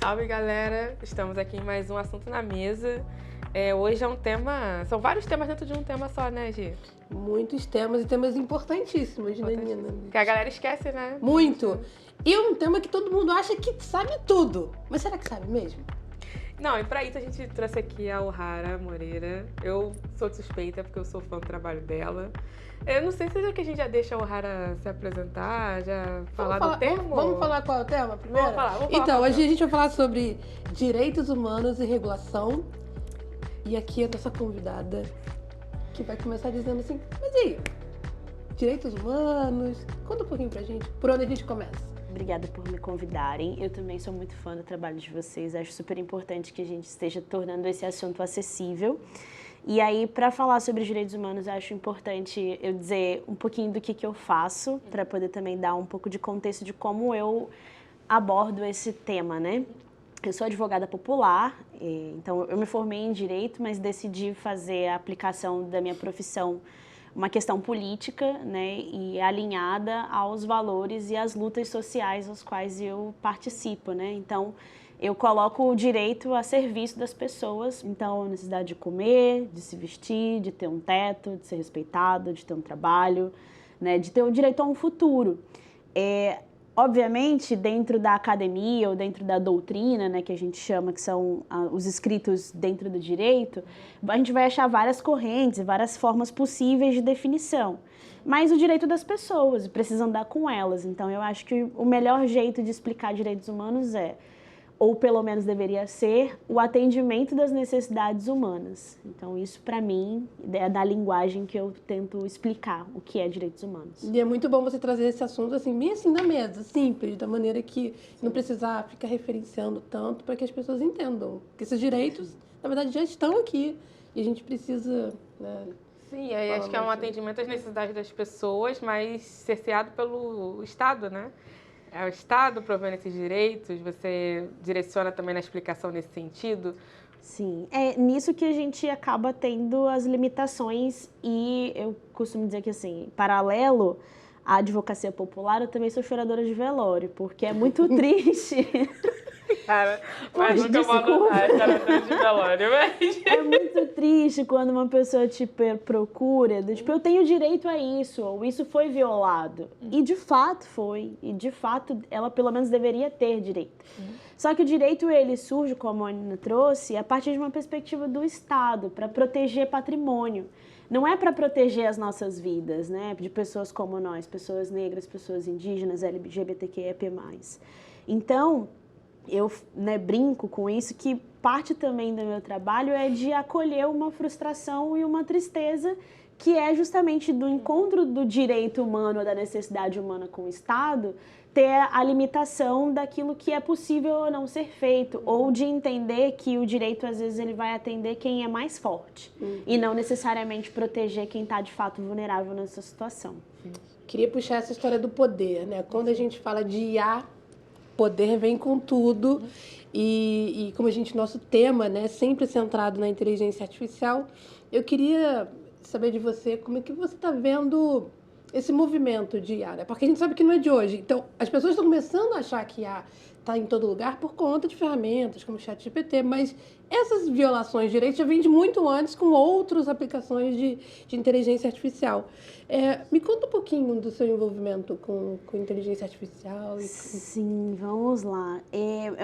Salve, galera! Estamos aqui em mais um Assunto na Mesa. Hoje é um tema... São vários temas dentro de um tema só, né, Gi? Muitos temas e temas importantíssimos, né, Nina? Que a galera esquece, né? Muito! E um tema que todo mundo acha que sabe tudo. Mas será que sabe mesmo? Não, e pra isso a gente trouxe aqui a O'Hara Moreira. Eu sou suspeita porque eu sou fã do trabalho dela. Eu não sei se é que a gente já deixa a O'Hara se apresentar, já falar do termo. Vamos falar qual é o tema primeiro? Vamos falar então, hoje tema. a gente vai falar sobre direitos humanos e regulação. E aqui a nossa convidada, que vai começar dizendo assim, mas e aí? Direitos humanos? Conta um pouquinho pra gente, por onde a gente começa. Obrigada por me convidarem. Eu também sou muito fã do trabalho de vocês. Acho super importante que a gente esteja tornando esse assunto acessível. E aí, para falar sobre direitos humanos, acho importante eu dizer um pouquinho do que eu faço, para poder também dar um pouco de contexto de como eu abordo esse tema, né? Eu sou advogada popular, então eu me formei em Direito, mas decidi fazer a aplicação da minha profissão uma questão política, né, e alinhada aos valores e às lutas sociais aos quais eu participo, né? Então, eu coloco o direito a serviço das pessoas, então a necessidade de comer, de se vestir, de ter um teto, de ser respeitado, de ter um trabalho, né, de ter o direito a um futuro. Obviamente, dentro da academia ou dentro da doutrina, né, que a gente chama, que são os escritos dentro do direito, a gente vai achar várias correntes, várias formas possíveis de definição. Mas o direito das pessoas, precisa andar com elas. Então, eu acho que o melhor jeito de explicar direitos humanos ou pelo menos deveria ser, o atendimento das necessidades humanas. Então, isso, para mim, é da linguagem que eu tento explicar o que é direitos humanos. E é muito bom você trazer esse assunto assim, bem assim na mesa, simples, da maneira que não precisar ficar referenciando tanto para que as pessoas entendam que esses direitos, na verdade, já estão aqui e a gente precisa, né? Sim, aí acho que é um atendimento às necessidades das pessoas, mas cerceado pelo Estado, né? É o Estado provendo esses direitos? Você direciona também na explicação nesse sentido? Sim, é nisso que a gente acaba tendo as limitações e eu costumo dizer que, assim, paralelo à advocacia popular, eu também sou choradora de velório, porque é muito triste. Cara, mas nunca vou adotar choradora de velório, mas... É muito triste quando uma pessoa te procura, tipo, eu tenho direito a isso, ou isso foi violado. E de fato foi, e de fato ela pelo menos deveria ter direito. Só que o direito, ele surge, como a Nina trouxe, a partir de uma perspectiva do Estado, para proteger patrimônio. Não é para proteger as nossas vidas, né, de pessoas como nós, pessoas negras, pessoas indígenas, LGBTQIA+. Então, eu, né, brinco com isso, que parte também do meu trabalho é de acolher uma frustração e uma tristeza que é justamente do encontro do direito humano, da necessidade humana com o Estado, ter a limitação daquilo que é possível ou não ser feito, ou de entender que o direito, às vezes, ele vai atender quem é mais forte, e não necessariamente proteger quem está, de fato, vulnerável nessa situação. Queria puxar essa história do poder, né? Quando a gente fala de IA, poder vem com tudo. E como nosso tema, né, sempre centrado na inteligência artificial, eu queria saber de você como é que você está vendo esse movimento de IA, né? Porque a gente sabe que não é de hoje. Então, as pessoas estão começando a achar que IA está em todo lugar por conta de ferramentas como o ChatGPT, mas essas violações de direitos já vêm de muito antes com outras aplicações de inteligência artificial. Me conta um pouquinho do seu envolvimento com inteligência artificial. Sim, vamos lá.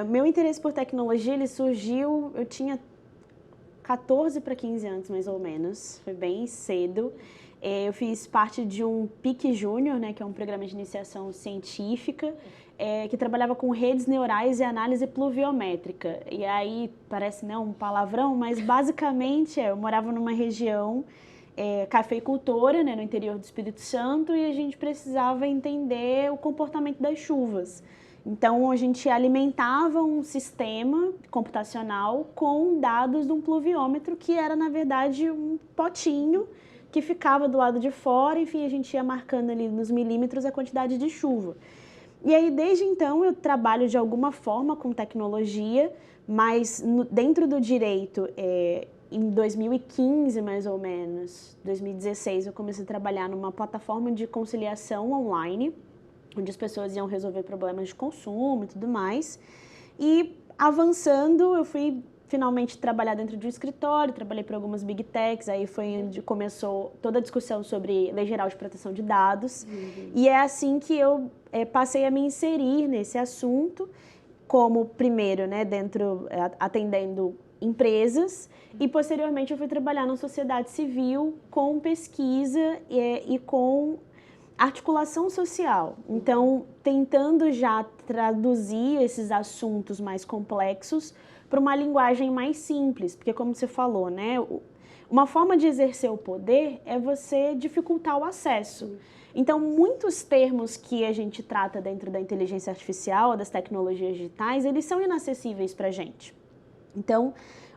Meu interesse por tecnologia, ele surgiu, eu tinha 14 para 15 anos, mais ou menos, foi bem cedo. Eu fiz parte de um PIC Júnior, né, que é um programa de iniciação científica, que trabalhava com redes neurais e análise pluviométrica. E aí, parece, né, um palavrão, mas basicamente eu morava numa região cafeicultora, né, no interior do Espírito Santo, e a gente precisava entender o comportamento das chuvas. Então, a gente alimentava um sistema computacional com dados de um pluviômetro, que era, na verdade, um potinho que ficava do lado de fora, enfim, a gente ia marcando ali nos milímetros a quantidade de chuva. E aí, desde então, eu trabalho de alguma forma com tecnologia, mas dentro do direito, em 2015, mais ou menos, 2016, eu comecei a trabalhar numa plataforma de conciliação online, onde as pessoas iam resolver problemas de consumo e tudo mais. E avançando, eu fui finalmente trabalhar dentro de um escritório, trabalhei por algumas big techs, aí foi onde começou toda a discussão sobre Lei Geral de Proteção de Dados. E é assim que eu passei a me inserir nesse assunto, como primeiro, né, atendendo empresas, e posteriormente eu fui trabalhar na sociedade civil com pesquisa e com articulação social. Então, tentando já traduzir esses assuntos mais complexos para uma linguagem mais simples, porque como você falou, né, uma forma de exercer o poder é você dificultar o acesso. Então, muitos termos que a gente trata dentro da inteligência artificial, das tecnologias digitais, eles são inacessíveis para a gente. Então,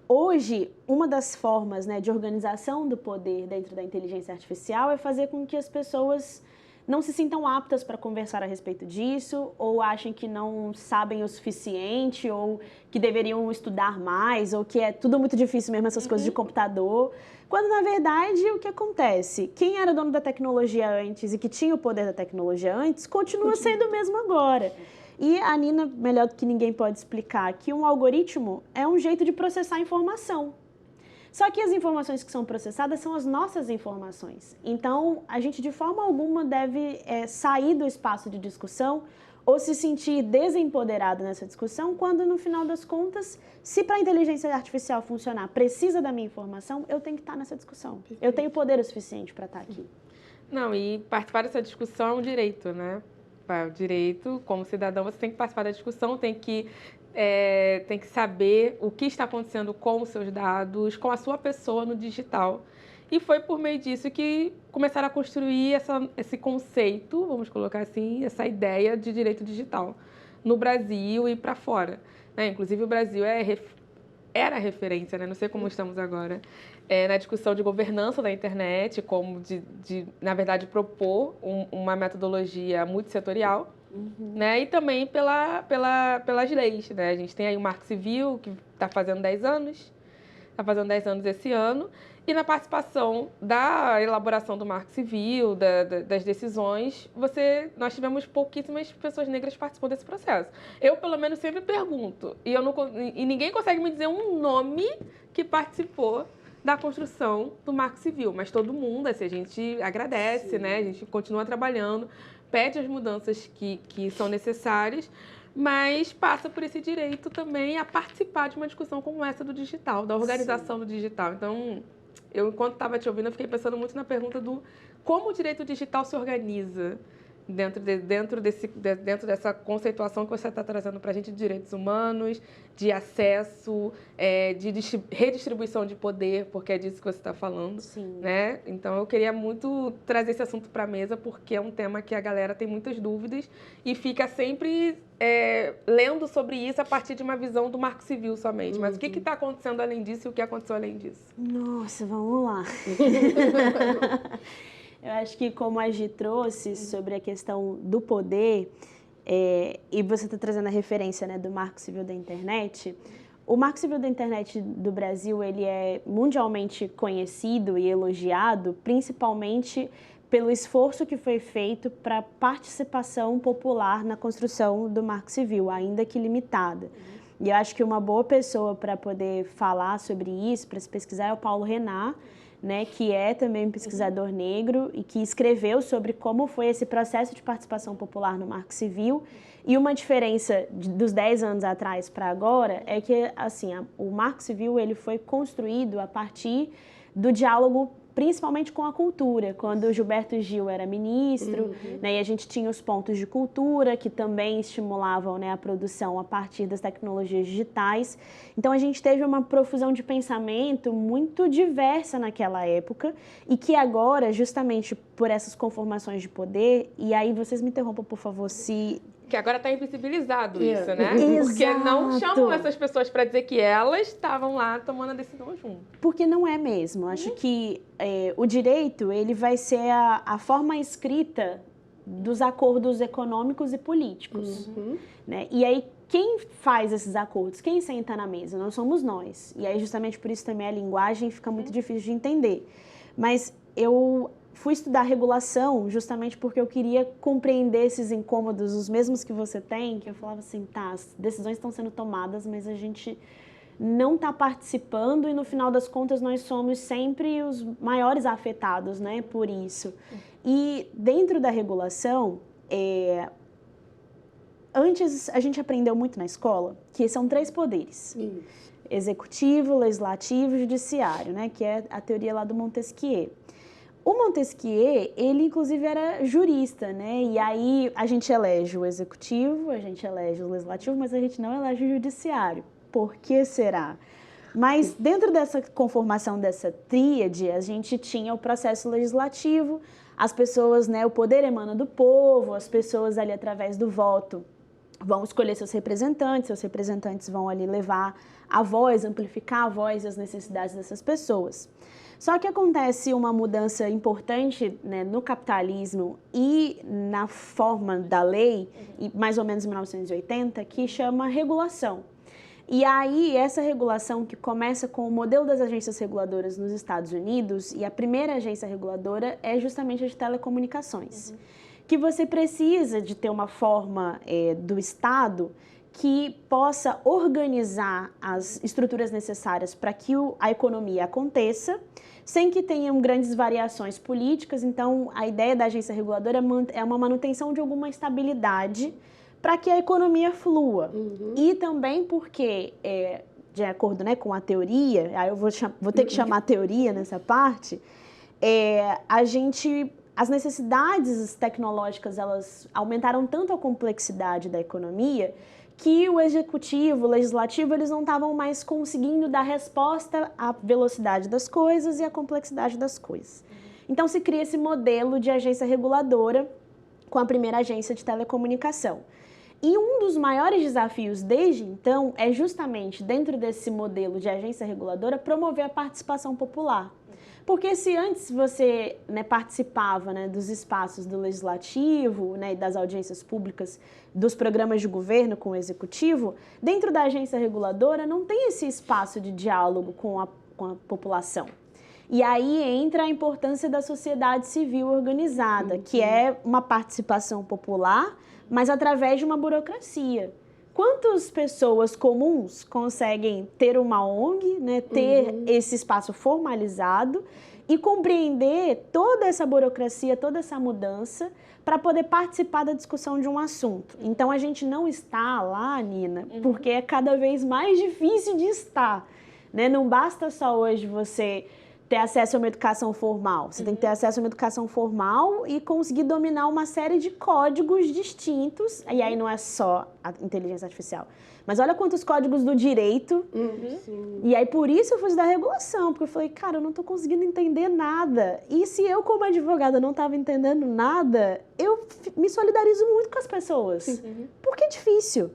hoje, uma das formas, né, de organização do poder dentro da inteligência artificial é fazer com que as pessoas não se sintam aptas para conversar a respeito disso, ou achem que não sabem o suficiente, ou que deveriam estudar mais, ou que é tudo muito difícil mesmo essas coisas de computador. Quando, na verdade, o que acontece? Quem era dono da tecnologia antes e que tinha o poder da tecnologia antes, continua sendo o mesmo agora. E a Nina, melhor do que ninguém pode explicar, que um algoritmo é um jeito de processar informação. Só que as informações que são processadas são as nossas informações. Então, a gente de forma alguma deve sair do espaço de discussão ou se sentir desempoderado nessa discussão, quando no final das contas, se para a inteligência artificial funcionar precisa da minha informação, eu tenho que estar nessa discussão. Eu tenho poder o suficiente para estar aqui. Não, e participar dessa discussão é um direito, né? O direito, como cidadão, você tem que participar da discussão, tem que saber o que está acontecendo com os seus dados, com a sua pessoa no digital. E foi por meio disso que começaram a construir esse conceito, vamos colocar assim, essa ideia de direito digital no Brasil e para fora, né? Inclusive, o Brasil era referência, né? Não sei como estamos agora, na discussão de governança da internet, como na verdade, propor uma metodologia multissetorial, né? E também pelas leis, né? A gente tem aí o Marco Civil, que está fazendo 10 anos, esse ano, e na participação da elaboração do Marco Civil, das decisões, nós tivemos pouquíssimas pessoas negras participando desse processo. Eu, pelo menos, sempre pergunto, e ninguém consegue me dizer um nome que participou da construção do Marco Civil, mas todo mundo, assim, a gente agradece, né? A gente continua trabalhando, pede as mudanças que são necessárias, mas passa por esse direito também a participar de uma discussão como essa do digital, da organização do digital. Então, eu, enquanto estava te ouvindo, eu fiquei pensando muito na pergunta do como o direito digital se organiza dentro dessa conceituação que você está trazendo para a gente de direitos humanos, de acesso, de redistribuição de poder, porque é disso que você está falando. Sim. Né? Então, eu queria muito trazer esse assunto para a mesa, porque é um tema que a galera tem muitas dúvidas e fica sempre lendo sobre isso a partir de uma visão do Marco Civil somente. Mas o que está acontecendo além disso e o que aconteceu além disso? Nossa, vamos lá. Eu acho que, como a Gi trouxe sobre a questão do poder, e você está trazendo a referência, né, do Marco Civil da Internet, o Marco Civil da Internet do Brasil, ele é mundialmente conhecido e elogiado, principalmente pelo esforço que foi feito para a participação popular na construção do Marco Civil, ainda que limitada. E eu acho que uma boa pessoa para poder falar sobre isso, para se pesquisar, é o Paulo Renat, né, que é também um pesquisador negro e que escreveu sobre como foi esse processo de participação popular no Marco Civil. E uma diferença dos 10 anos atrás para agora é que, assim, o Marco Civil ele foi construído a partir do diálogo principalmente com a cultura, quando o Gilberto Gil era ministro, né, e a gente tinha os pontos de cultura, que também estimulavam, né, a produção a partir das tecnologias digitais. Então, a gente teve uma profusão de pensamento muito diversa naquela época, e que agora, justamente por essas conformações de poder, e aí vocês me interrompam, por favor, se... Que agora está invisibilizado isso, né? Exato. Porque não chamam essas pessoas para dizer que elas estavam lá tomando a decisão junto. Porque não é mesmo. Acho que o direito ele vai ser a forma escrita dos acordos econômicos e políticos. Né? E aí, quem faz esses acordos? Quem senta na mesa? Não somos nós. E aí, justamente por isso também a linguagem fica muito difícil de entender. Mas eu fui estudar regulação justamente porque eu queria compreender esses incômodos, os mesmos que você tem, que eu falava assim, tá, as decisões estão sendo tomadas, mas a gente não está participando e no final das contas nós somos sempre os maiores afetados, né, por isso. E dentro da regulação, antes a gente aprendeu muito na escola que são 3 poderes. Isso. Executivo, legislativo e judiciário, né, que é a teoria lá do Montesquieu. O Montesquieu, ele inclusive era jurista, né, e aí a gente elege o executivo, a gente elege o legislativo, mas a gente não elege o judiciário. Por que será? Mas dentro dessa conformação dessa tríade, a gente tinha o processo legislativo, as pessoas, né, o poder emana do povo, as pessoas ali através do voto vão escolher seus representantes vão ali levar a voz, amplificar a voz e as necessidades dessas pessoas. Só que acontece uma mudança importante, né, no capitalismo e na forma da lei, mais ou menos em 1980, que chama regulação. E aí, essa regulação que começa com o modelo das agências reguladoras nos Estados Unidos, e a primeira agência reguladora é justamente a de telecomunicações, que você precisa de ter uma forma do Estado que possa organizar as estruturas necessárias para que a economia aconteça, sem que tenham grandes variações políticas. Então, a ideia da agência reguladora é uma manutenção de alguma estabilidade para que a economia flua. E também porque, de acordo, né, com a teoria, aí eu vou ter que chamar a teoria nessa parte, as necessidades tecnológicas, elas aumentaram tanto a complexidade da economia que o executivo, o legislativo, eles não estavam mais conseguindo dar resposta à velocidade das coisas e à complexidade das coisas. Então, se cria esse modelo de agência reguladora com a primeira agência de telecomunicação. E um dos maiores desafios desde então é justamente, dentro desse modelo de agência reguladora, promover a participação popular. Porque se antes você, né, participava, né, dos espaços do legislativo, né, e das audiências públicas, dos programas de governo com o executivo, dentro da agência reguladora não tem esse espaço de diálogo com a população. E aí entra a importância da sociedade civil organizada, que é uma participação popular, mas através de uma burocracia. Quantas pessoas comuns conseguem ter uma ONG, né, ter esse espaço formalizado e compreender toda essa burocracia, toda essa mudança para poder participar da discussão de um assunto? Então, a gente não está lá, Nina, porque é cada vez mais difícil de estar, né? Não basta só hoje você ter acesso a uma educação formal. Você tem que ter acesso a uma educação formal e conseguir dominar uma série de códigos distintos. E aí não é só a inteligência artificial. Mas olha quantos códigos do direito. E aí por isso eu fui estudar regulação, porque eu falei, cara, eu não estou conseguindo entender nada. E se eu, como advogada, não estava entendendo nada, eu me solidarizo muito com as pessoas. Porque é difícil.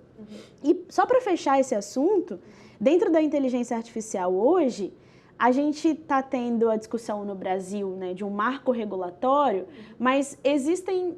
E só para fechar esse assunto, dentro da inteligência artificial hoje, a gente está tendo a discussão no Brasil, né, de um marco regulatório, mas existem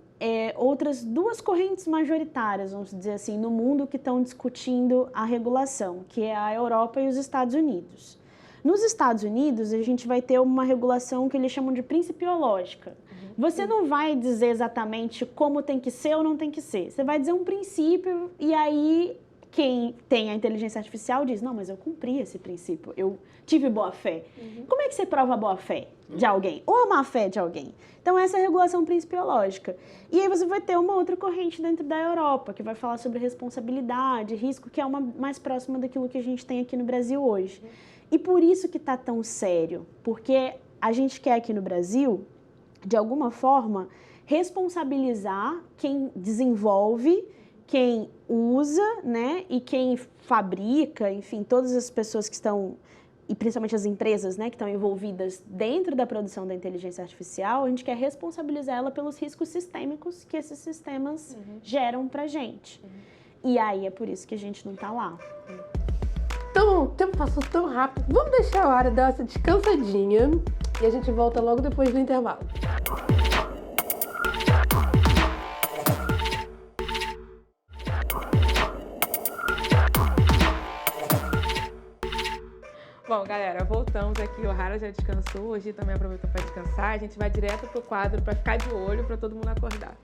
outras 2 correntes majoritárias, vamos dizer assim, no mundo que estão discutindo a regulação, que é a Europa e os Estados Unidos. Nos Estados Unidos, a gente vai ter uma regulação que eles chamam de principiológica. Você não vai dizer exatamente como tem que ser ou não tem que ser. Você vai dizer um princípio e aí quem tem a inteligência artificial diz, não, mas eu cumpri esse princípio, eu tive boa fé. Como é que você prova a boa fé de alguém? Ou a má fé de alguém? Então, essa é a regulação principiológica. E aí você vai ter uma outra corrente dentro da Europa, que vai falar sobre responsabilidade, risco, que é uma mais próxima daquilo que a gente tem aqui no Brasil hoje. E por isso que está tão sério, porque a gente quer aqui no Brasil, de alguma forma, responsabilizar quem desenvolve, quem usa, né, e quem fabrica, enfim, todas as pessoas que estão, e principalmente as empresas, né, que estão envolvidas dentro da produção da inteligência artificial, a gente quer responsabilizar ela pelos riscos sistêmicos que esses sistemas geram pra gente. E aí é por isso que a gente não tá lá. Então, o tempo passou tão rápido. Vamos deixar a hora dar essa descansadinha e a gente volta logo depois do intervalo. Bom, Bom, galera, voltamos aqui. O O'Hara já descansou, hoje também aproveitou para descansar. A gente vai direto pro quadro para ficar de olho, para todo mundo acordar.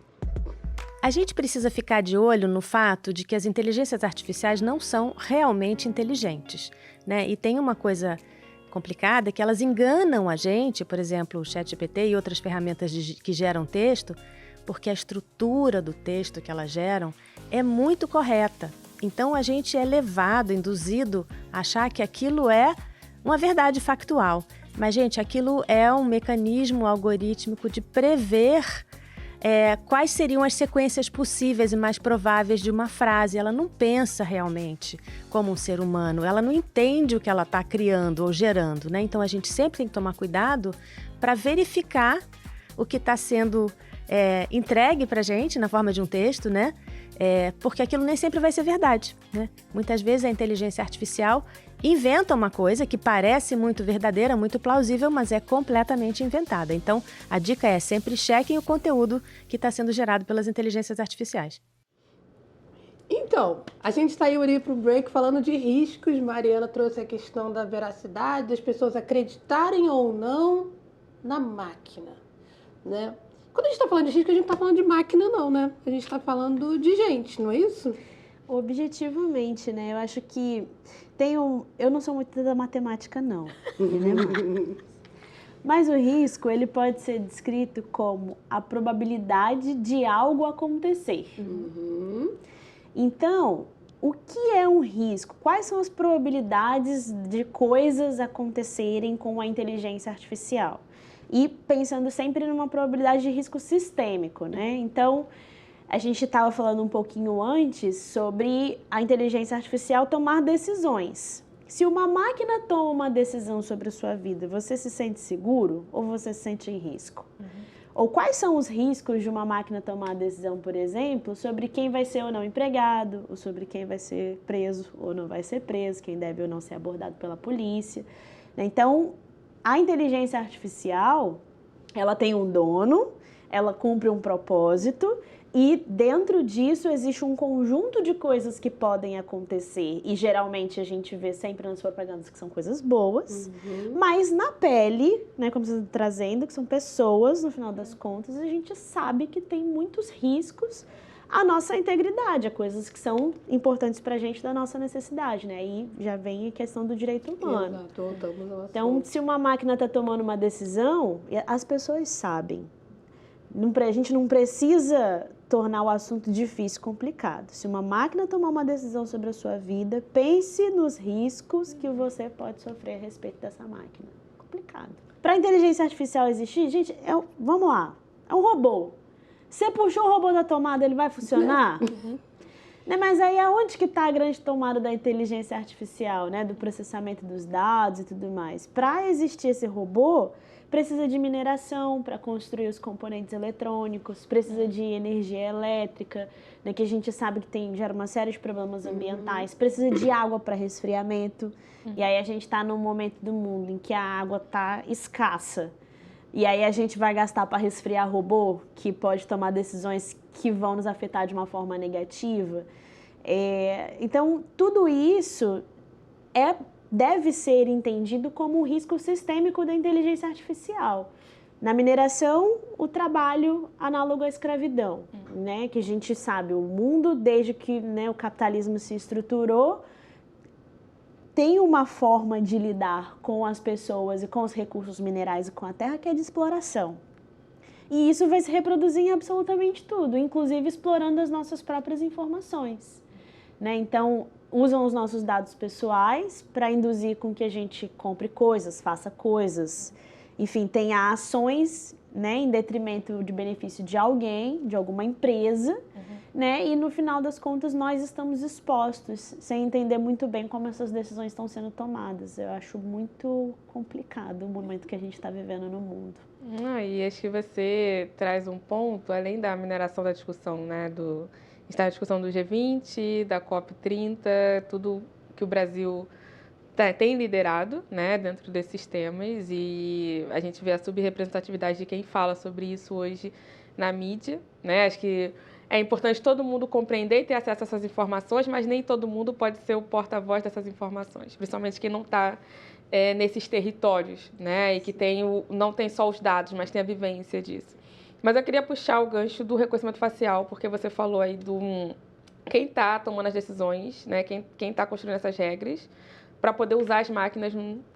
A gente precisa ficar de olho no fato de que as inteligências artificiais não são realmente inteligentes, né? E tem uma coisa complicada que elas enganam a gente, por exemplo, o ChatGPT e outras ferramentas que geram texto, porque a estrutura do texto que elas geram é muito correta. Então, a gente é levado, induzido a achar que aquilo é uma verdade factual. Mas, gente, aquilo é um mecanismo algorítmico de prever quais seriam as sequências possíveis e mais prováveis de uma frase. Ela não pensa realmente como um ser humano, ela não entende o que ela está criando ou gerando, né? Então, a gente sempre tem que tomar cuidado para verificar o que está sendo entregue para a gente na forma de um texto, né? Porque aquilo nem sempre vai ser verdade, né? Muitas vezes a inteligência artificial inventa uma coisa que parece muito verdadeira, muito plausível, mas é completamente inventada. Então, a dica é sempre chequem o conteúdo que está sendo gerado pelas inteligências artificiais. Então, a gente saiu ali para o break falando de riscos. Mariana trouxe a questão da veracidade, das pessoas acreditarem ou não na máquina, né? Quando a gente está falando de risco, a gente não está falando de máquina, não, né? A gente está falando de gente, não é isso? Objetivamente, né? Eu acho que eu não sou muito da matemática, não. Mas o risco, ele pode ser descrito como a probabilidade de algo acontecer. Então, o que é um risco? Quais são as probabilidades de coisas acontecerem com a inteligência artificial? E pensando sempre numa probabilidade de risco sistêmico, né? Então, a gente estava falando um pouquinho antes sobre a inteligência artificial tomar decisões. Se uma máquina toma uma decisão sobre a sua vida, você se sente seguro ou você se sente em risco? Ou quais são os riscos de uma máquina tomar a decisão, por exemplo, sobre quem vai ser ou não empregado, ou sobre quem vai ser preso ou não vai ser preso, quem deve ou não ser abordado pela polícia. Então, a inteligência artificial, ela tem um dono, ela cumpre um propósito e dentro disso existe um conjunto de coisas que podem acontecer e geralmente a gente vê sempre nas propagandas que são coisas boas, mas na pele, né, como você está trazendo, que são pessoas, no final das contas, a gente sabe que tem muitos riscos à nossa integridade, a coisas que são importantes para a gente da nossa necessidade, né? Aí já vem a questão do direito humano. Exato, então, se uma máquina está tomando uma decisão, as pessoas sabem. A gente não precisa tornar o assunto difícil, complicado. Se uma máquina tomar uma decisão sobre a sua vida, pense nos riscos que você pode sofrer a respeito dessa máquina. Complicado. Para a inteligência artificial existir, gente, vamos lá, é um robô. Você puxou o robô da tomada, ele vai funcionar? Né, mas aí aonde que está a grande tomada da inteligência artificial, né? Do processamento dos dados e tudo mais? Para existir esse robô, precisa de mineração para construir os componentes eletrônicos, precisa de energia elétrica, né, que a gente sabe que gera uma série de problemas ambientais, precisa de água para resfriamento, e aí a gente está num momento do mundo em que a água está escassa, e aí a gente vai gastar para resfriar robô, que pode tomar decisões que vão nos afetar de uma forma negativa. Então, tudo isso deve ser entendido como um risco sistêmico da inteligência artificial. Na mineração, o trabalho análogo à escravidão, né? Que a gente sabe, o mundo, desde que, né, o capitalismo se estruturou, tem uma forma de lidar com as pessoas e com os recursos minerais e com a terra que é de exploração. E isso vai se reproduzir em absolutamente tudo, inclusive explorando as nossas próprias informações, né? Então, usam os nossos dados pessoais para induzir com que a gente compre coisas, faça coisas, enfim, tenha ações, né, em detrimento de benefício de alguém, de alguma empresa, né? E no final das contas nós estamos expostos, sem entender muito bem como essas decisões estão sendo tomadas. Eu acho muito complicado o momento que a gente está vivendo no mundo. E acho que você traz um ponto, além da mineração da discussão, né, está na discussão do G20, da COP30, tudo que o Brasil tem liderado, né, dentro desses temas, e a gente vê a subrepresentatividade de quem fala sobre isso hoje na mídia, né? Acho que é importante todo mundo compreender e ter acesso a essas informações, mas nem todo mundo pode ser o porta-voz dessas informações, principalmente quem não está nesses territórios, né? E que não tem só os dados, mas tem a vivência disso. Mas eu queria puxar o gancho do reconhecimento facial, porque você falou aí do quem está tomando as decisões, né? Quem está construindo essas regras, para poder usar as máquinas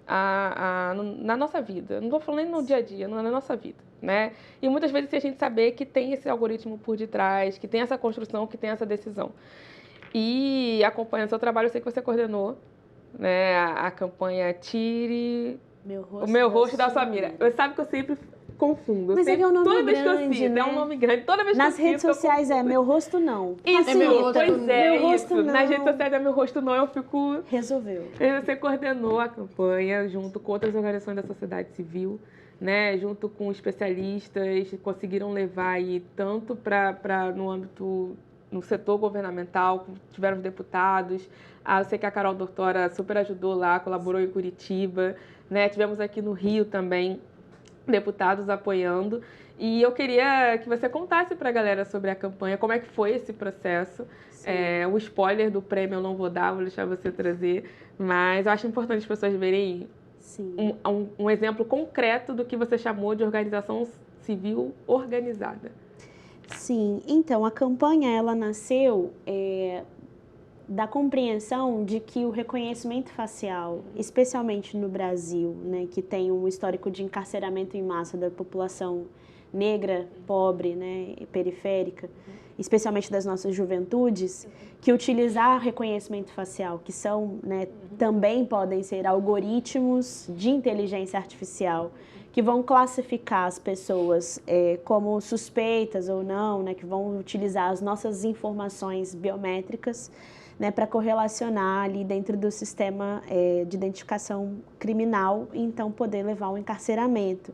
na nossa vida. Não estou falando nem no dia a dia, na nossa vida, né? E muitas vezes a gente saber que tem esse algoritmo por detrás, que tem essa construção, que tem essa decisão. E acompanhando o seu trabalho, eu sei que você coordenou, né, a campanha Tire o Meu Rosto da Samira. Você sabe que eu sempre confundo. Mas é um nome toda grande, vez que eu cito, né? é um nome grande. Toda vez Nas que eu cito, redes sociais Meu Rosto Não. Isso, É Meu Rosto pois Não. é, Meu Rosto isso. Não. Nas redes sociais é Meu Rosto Não, eu fico... Resolveu. Você coordenou a campanha junto com outras organizações da sociedade civil, né? Junto com especialistas, conseguiram levar aí tanto para no setor governamental, tiveram os deputados. Eu sei que a Carol Doutora super ajudou lá, colaborou em Curitiba, né? Tivemos aqui no Rio também deputados apoiando. E eu queria que você contasse para a galera sobre a campanha, como é que foi esse processo. O spoiler do prêmio eu não vou dar, vou deixar você trazer, mas eu acho importante as pessoas verem um exemplo concreto do que você chamou de organização civil organizada. Sim, então a campanha ela nasceu da compreensão de que o reconhecimento facial, especialmente no Brasil, né, que tem um histórico de encarceramento em massa da população negra, pobre, né, periférica, especialmente das nossas juventudes, que utilizar reconhecimento facial, que são, né, também podem ser algoritmos de inteligência artificial, que vão classificar as pessoas como suspeitas ou não, né, que vão utilizar as nossas informações biométricas, né, para correlacionar ali dentro do sistema de identificação criminal e então poder levar ao encarceramento.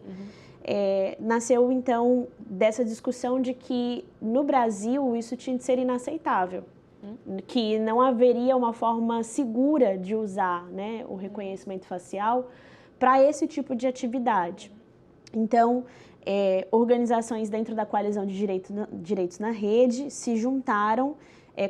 Nasceu então dessa discussão de que no Brasil isso tinha de ser inaceitável, que não haveria uma forma segura de usar, né, o reconhecimento facial para esse tipo de atividade. Então, organizações dentro da coalizão de direitos na rede se juntaram,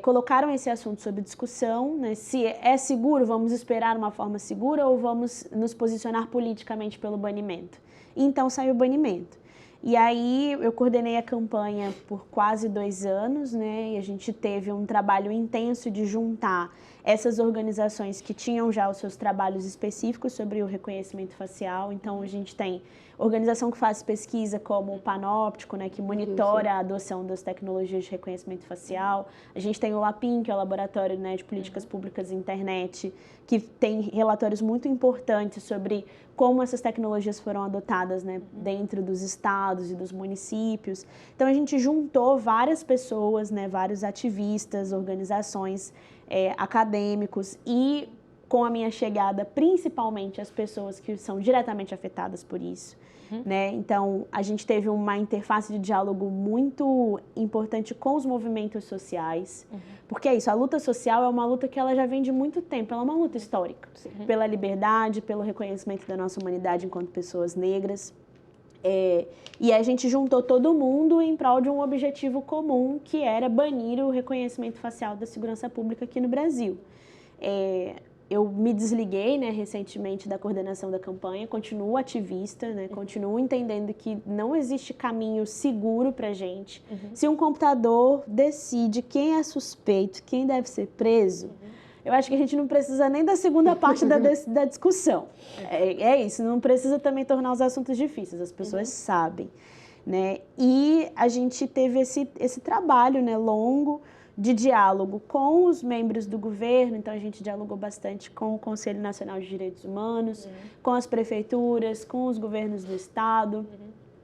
colocaram esse assunto sob discussão, né? Se é seguro, vamos esperar uma forma segura ou vamos nos posicionar politicamente pelo banimento. E então saiu o banimento. E aí eu coordenei a campanha por quase 2 anos, né? E a gente teve um trabalho intenso de juntar essas organizações que tinham já os seus trabalhos específicos sobre o reconhecimento facial. Então, a gente tem organização que faz pesquisa como o Panóptico, né, que monitora a adoção das tecnologias de reconhecimento facial. A gente tem o LAPIN, que é o Laboratório, né, de Políticas Públicas e Internet, que tem relatórios muito importantes sobre como essas tecnologias foram adotadas, né, dentro dos estados e dos municípios. Então, a gente juntou várias pessoas, né, vários ativistas, organizações, acadêmicos e, com a minha chegada, principalmente as pessoas que são diretamente afetadas por isso. Né? Então, a gente teve uma interface de diálogo muito importante com os movimentos sociais, porque é isso, a luta social é uma luta que ela já vem de muito tempo, ela é uma luta histórica, pela liberdade, pelo reconhecimento da nossa humanidade enquanto pessoas negras. E a gente juntou todo mundo em prol de um objetivo comum, que era banir o reconhecimento facial da segurança pública aqui no Brasil. Eu me desliguei, né, recentemente da coordenação da campanha, continuo ativista, né, continuo entendendo que não existe caminho seguro para a gente. Se um computador decide quem é suspeito, quem deve ser preso, eu acho que a gente não precisa nem da segunda parte da discussão. É isso, não precisa também tornar os assuntos difíceis, as pessoas sabem. Né? E a gente teve esse trabalho, né, longo, de diálogo com os membros do governo. Então, a gente dialogou bastante com o Conselho Nacional de Direitos Humanos, com as prefeituras, com os governos do estado,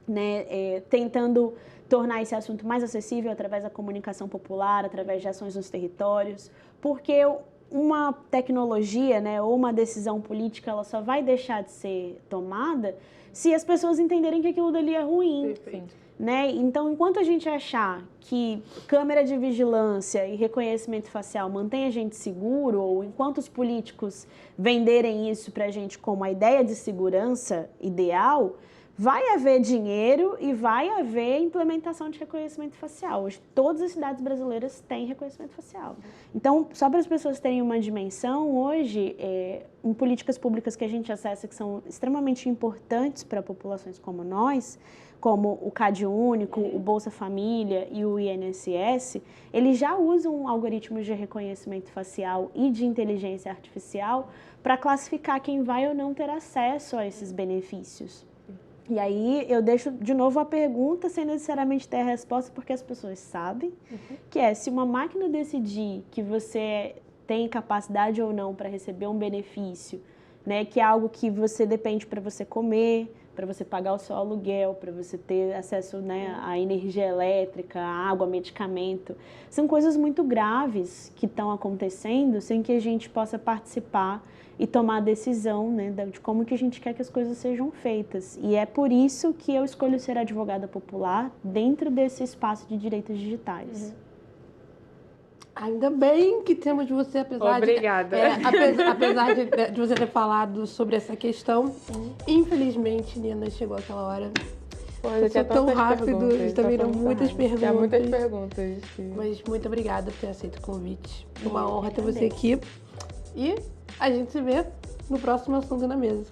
né, tentando tornar esse assunto mais acessível através da comunicação popular, através de ações nos territórios, porque uma tecnologia, né, ou uma decisão política, ela só vai deixar de ser tomada se as pessoas entenderem que aquilo dali é ruim. Perfeito. Né? Então, enquanto a gente achar que câmera de vigilância e reconhecimento facial mantém a gente seguro, ou enquanto os políticos venderem isso para a gente como a ideia de segurança ideal, Vai haver dinheiro e vai haver implementação de reconhecimento facial. Hoje, todas as cidades brasileiras têm reconhecimento facial. Então, só para as pessoas terem uma dimensão, hoje, em políticas públicas que a gente acessa que são extremamente importantes para populações como nós, como o CAD Único, o Bolsa Família e o INSS, eles já usam algoritmos de reconhecimento facial e de inteligência artificial para classificar quem vai ou não ter acesso a esses benefícios. E aí eu deixo de novo a pergunta sem necessariamente ter a resposta, porque as pessoas sabem, que é se uma máquina decidir que você tem capacidade ou não para receber um benefício, né, que é algo que você depende para você comer, para você pagar o seu aluguel, para você ter acesso, né, à energia elétrica, à água, medicamento. São coisas muito graves que estão acontecendo sem que a gente possa participar e tomar a decisão, né, de como que a gente quer que as coisas sejam feitas. E é por isso que eu escolho ser advogada popular dentro desse espaço de direitos digitais. Ainda bem que temos você, apesar Obrigada. apesar de você ter falado sobre essa questão. Infelizmente, Nina, chegou aquela hora. Foi tão rápido, também eram muitas perguntas. Tinha muitas perguntas. Mas muito obrigada por ter aceito o convite. Foi uma honra ter você aqui. E a gente se vê no próximo Assunto na Mesa.